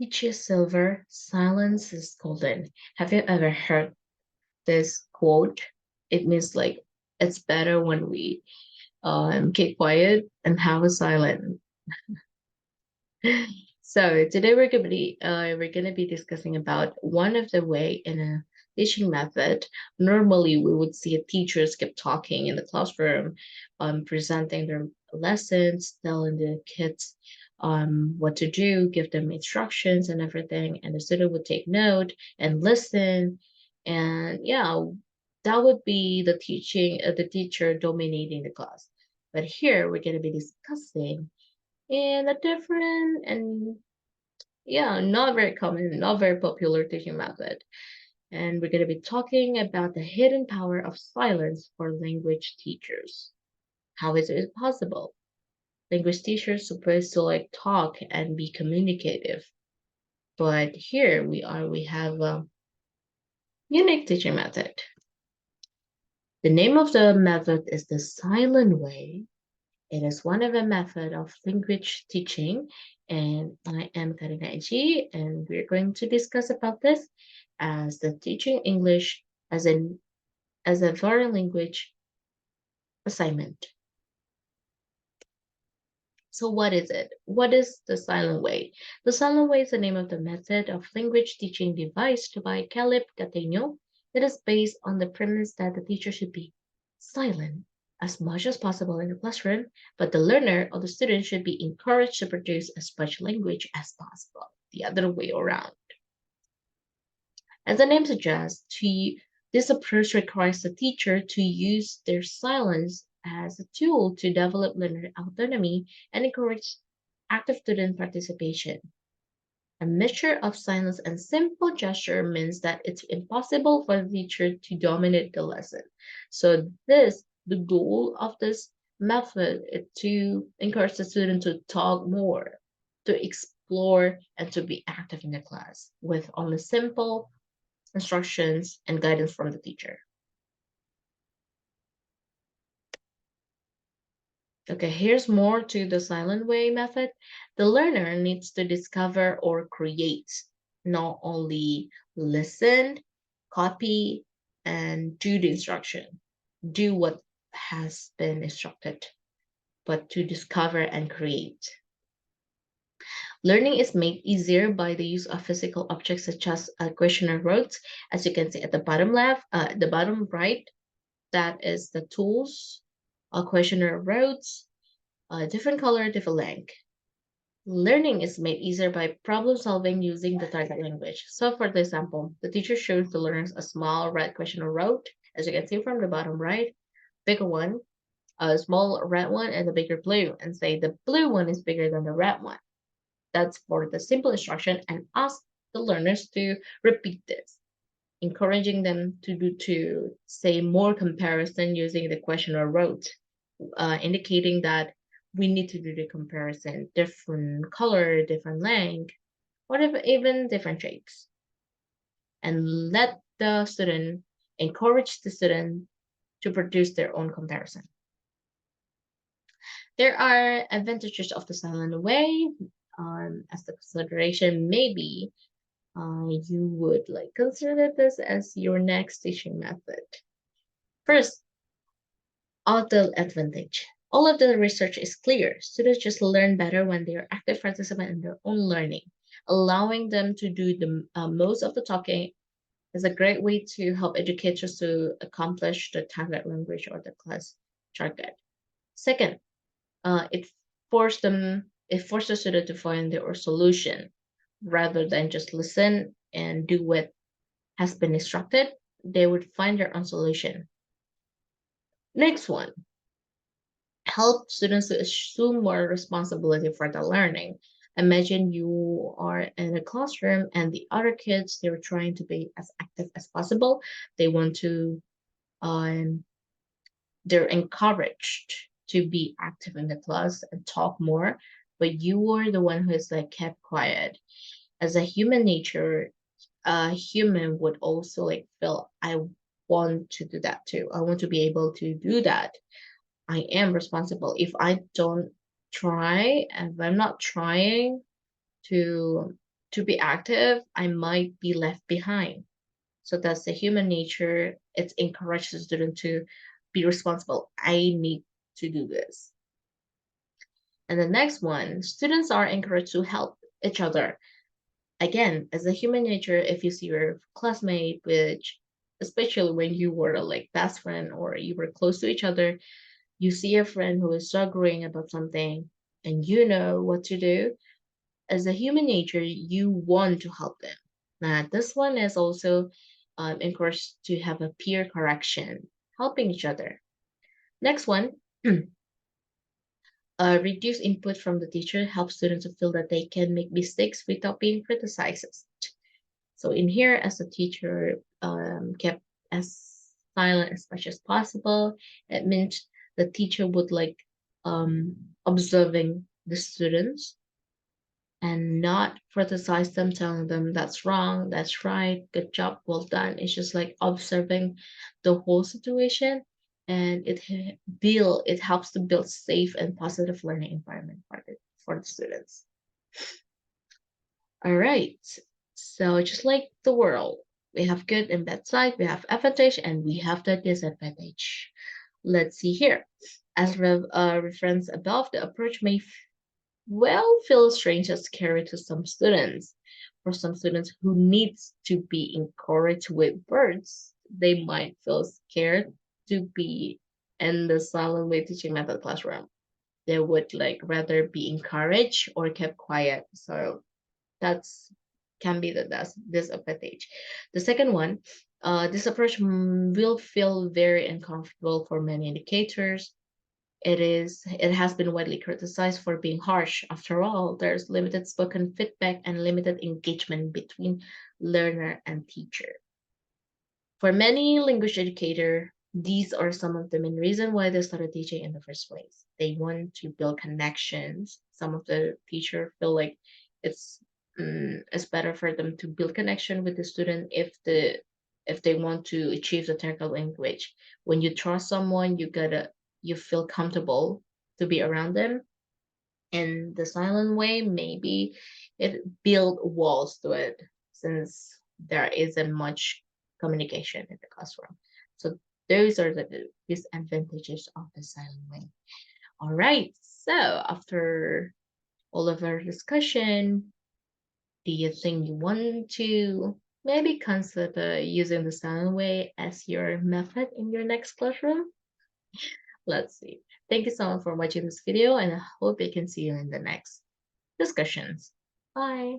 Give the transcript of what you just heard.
Speech is silver, silence is golden. Have you ever heard this quote? It means like it's better when we keep quiet and have a silent. So today we're gonna be discussing about one of the way in a teaching method. Normally, we would see teachers keep talking in the classroom, presenting their lessons, telling the kids what to do, give them instructions and everything, and the student would take note and listen. And yeah, that would be the teacher dominating the class. But here we're gonna be discussing in a different and yeah, not very common, not very popular teaching method. And we're going to be talking about the hidden power of silence for language teachers. How is it possible? Language teachers supposed to like talk and be communicative. But here we have a unique teaching method. The name of the method is the silent way. It is one of the method of language teaching, and I am Karina Aji, and we're going to discuss about this as the teaching English as a foreign language assignment. So what is it? What is the silent way? The silent way is the name of the method of language teaching devised by Caleb Gattegno. It is based on the premise that the teacher should be silent as much as possible in the classroom, but the learner or the student should be encouraged to produce as much language as possible, the other way around. As the name suggests, this approach requires the teacher to use their silence as a tool to develop learner autonomy and encourage active student participation. A mixture of silence and simple gesture means that it's impossible for the teacher to dominate the lesson. So the goal of this method is to encourage the student to talk more, to explore, and to be active in the class with only simple instructions and guidance from the teacher. Okay, here's more to the silent way method. The learner needs to discover or create, not only listen, copy, and do the instruction, do what has been instructed, but to discover and create. Learning is made easier by the use of physical objects such as questionnaire roads, as you can see at the bottom left, the bottom right, that is the tools, questionnaire roads, different color, different length. Learning is made easier by problem solving using the target language. So for example, the teacher shows the learners a small red questionnaire road, as you can see from the bottom right, bigger one, a small red one, and a bigger blue, and say the blue one is bigger than the red one. That's for the simple instruction, and ask the learners to repeat this, encouraging them to say more comparison using the questionnaire road, indicating that we need to do the comparison, different color, different length, whatever, even different shapes. And let the student, encourage the student to produce their own comparison. There are advantages of the silent way, as the consideration maybe you would like consider this as your next teaching method. First, all the advantage. All of the research is clear. Students just learn better when they are active participants in their own learning. Allowing them to do the most of the talking is a great way to help educators to accomplish the target language or the class target. Second, it forces the student to find their solution rather than just listen and do what has been instructed. They would find their own solution. Next one, help students to assume more responsibility for the learning. Imagine you are in a classroom and the other kids, they're trying to be as active as possible. They want to, um, they're encouraged to be active in the class and talk more, but you are the one who is like kept quiet. As a human nature, a human would also like feel, I want to do that too. I want to be able to do that. I am responsible. If I don't try, if I'm not trying to to be active, I might be left behind. So that's the human nature. It encourages the student to be responsible. I need to do this. And the next one, students are encouraged to help each other. Again, as a human nature, if you see your classmate, which especially when you were like best friend or you were close to each other, you see a friend who is struggling about something and you know what to do. As a human nature, you want to help them. Now, this one is also encouraged to have a peer correction, helping each other. Next one, reduce input from the teacher helps students to feel that they can make mistakes without being criticized. So in here, as a teacher kept as silent as much as possible, it meant the teacher would like observing the students and not criticize them, telling them that's wrong, that's right, good job, well done. It's just like observing the whole situation, and it helps to build safe and positive learning environment for the students. All right. So just like the world, we have good and bad side, we have advantage, and we have the disadvantage. Let's see here. As reference above, the approach may well feel strange and scary to some students. For some students who needs to be encouraged with words, they might feel scared to be in the silent way teaching method classroom. They would like rather be encouraged or kept quiet. So that's can be the disadvantage. The second one, this approach will feel very uncomfortable for many educators. It has been widely criticized for being harsh. After all, there's limited spoken feedback and limited engagement between learner and teacher. For many language educator, these are some of the main reasons why they started teaching in the first place. They want to build connections. Some of the teacher feel like it's it's better for them to build connection with the student if they want to achieve the technical language. When you trust someone, you feel comfortable to be around them. In the silent way, maybe it build walls to it since there isn't much communication in the classroom. So those are the disadvantages of the silent way. All right. So after all of our discussion, do you think you want to maybe consider using the silent way as your method in your next classroom? Let's see. Thank you so much for watching this video, and I hope I can see you in the next discussions. Bye.